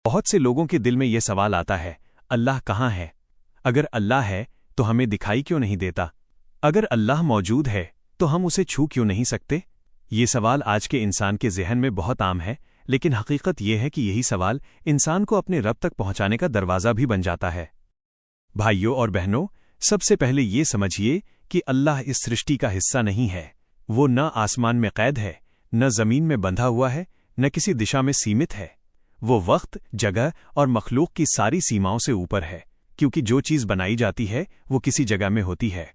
بہت سے لوگوں کے دل میں یہ سوال آتا ہے، اللہ کہاں ہے؟ اگر اللہ ہے تو ہمیں دکھائی کیوں نہیں دیتا؟ اگر اللہ موجود ہے تو ہم اسے چھو کیوں نہیں سکتے؟ یہ سوال آج کے انسان کے ذہن میں بہت عام ہے، لیکن حقیقت یہ ہے کہ یہی سوال انسان کو اپنے رب تک پہنچانے کا دروازہ بھی بن جاتا ہے۔ بھائیوں اور بہنوں، سب سے پہلے یہ سمجھیے کہ اللہ اس سرشٹی کا حصہ نہیں ہے۔ وہ نہ آسمان میں قید ہے، نہ زمین میں بندھا ہوا ہے، نہ کسی دشا میں سیمت ہے۔ وہ وقت، جگہ اور مخلوق کی ساری سیماؤں سے اوپر ہے، کیونکہ جو چیز بنائی جاتی ہے وہ کسی جگہ میں ہوتی ہے،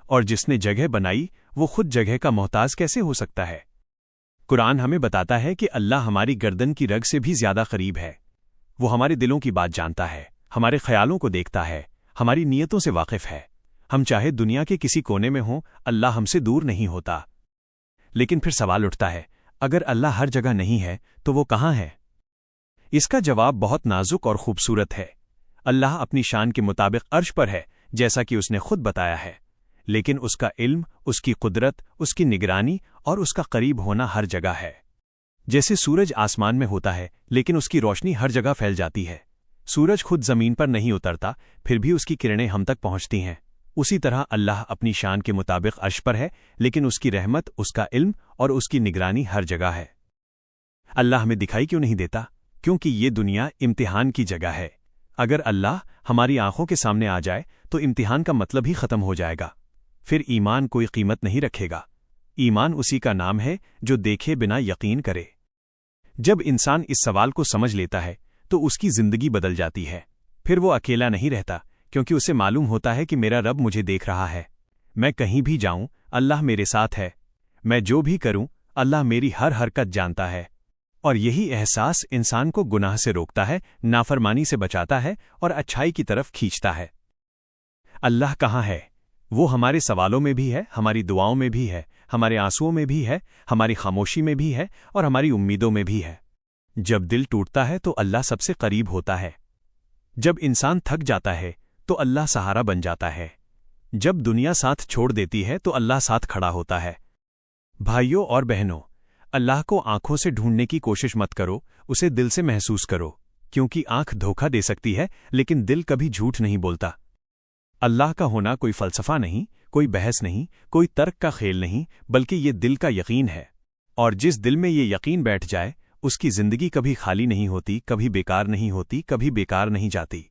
اور جس نے جگہ بنائی وہ خود جگہ کا محتاج کیسے ہو سکتا ہے؟ قرآن ہمیں بتاتا ہے کہ اللہ ہماری گردن کی رگ سے بھی زیادہ قریب ہے۔ وہ ہمارے دلوں کی بات جانتا ہے، ہمارے خیالوں کو دیکھتا ہے، ہماری نیتوں سے واقف ہے۔ ہم چاہے دنیا کے کسی کونے میں ہوں، اللہ ہم سے دور نہیں ہوتا۔ لیکن پھر سوال اٹھتا ہے، اگر اللہ ہر جگہ نہیں ہے تو وہ کہاں ہے؟ اس کا جواب بہت نازک اور خوبصورت ہے۔ اللہ اپنی شان کے مطابق عرش پر ہے، جیسا کہ اس نے خود بتایا ہے، لیکن اس کا علم، اس کی قدرت، اس کی نگرانی اور اس کا قریب ہونا ہر جگہ ہے۔ جیسے سورج آسمان میں ہوتا ہے لیکن اس کی روشنی ہر جگہ پھیل جاتی ہے۔ سورج خود زمین پر نہیں اترتا، پھر بھی اس کی کرنیں ہم تک پہنچتی ہیں۔ اسی طرح اللہ اپنی شان کے مطابق عرش پر ہے، لیکن اس کی رحمت، اس کا علم اور اس کی نگرانی ہر جگہ ہے۔ اللہ ہمیں دکھائی کیوں نہیں دیتا؟ کیونکہ یہ دنیا امتحان کی جگہ ہے۔ اگر اللہ ہماری آنکھوں کے سامنے آ جائے تو امتحان کا مطلب ہی ختم ہو جائے گا۔ پھر ایمان کوئی قیمت نہیں رکھے گا۔ ایمان اسی کا نام ہے جو دیکھے بنا یقین کرے۔ جب انسان اس سوال کو سمجھ لیتا ہے تو اس کی زندگی بدل جاتی ہے۔ پھر وہ اکیلا نہیں رہتا، کیونکہ اسے معلوم ہوتا ہے کہ میرا رب مجھے دیکھ رہا ہے۔ میں کہیں بھی جاؤں، اللہ میرے ساتھ ہے۔ میں جو بھی کروں، اللہ میری ہر حرکت جانتا ہے۔ اور یہی احساس انسان کو گناہ سے روکتا ہے، نافرمانی سے بچاتا ہے اور اچھائی کی طرف کھینچتا ہے۔ اللہ کہاں ہے؟ وہ ہمارے سوالوں میں بھی ہے، ہماری دعاؤں میں بھی ہے، ہمارے آنسوؤں میں بھی ہے، ہماری خاموشی میں بھی ہے اور ہماری امیدوں میں بھی ہے۔ جب دل ٹوٹتا ہے تو اللہ سب سے قریب ہوتا ہے۔ جب انسان تھک جاتا ہے تو اللہ سہارا بن جاتا ہے۔ جب دنیا ساتھ چھوڑ دیتی ہے تو اللہ ساتھ کھڑا ہوتا ہے۔ بھائیوں اور بہنوں، اللہ کو آنکھوں سے ڈھونڈنے کی کوشش مت کرو، اسے دل سے محسوس کرو، کیونکہ آنکھ دھوکہ دے سکتی ہے لیکن دل کبھی جھوٹ نہیں بولتا۔ اللہ کا ہونا کوئی فلسفہ نہیں، کوئی بحث نہیں، کوئی ترک کا کھیل نہیں، بلکہ یہ دل کا یقین ہے۔ اور جس دل میں یہ یقین بیٹھ جائے، اس کی زندگی کبھی خالی نہیں ہوتی، کبھی بیکار نہیں ہوتی، کبھی بیکار نہیں جاتی۔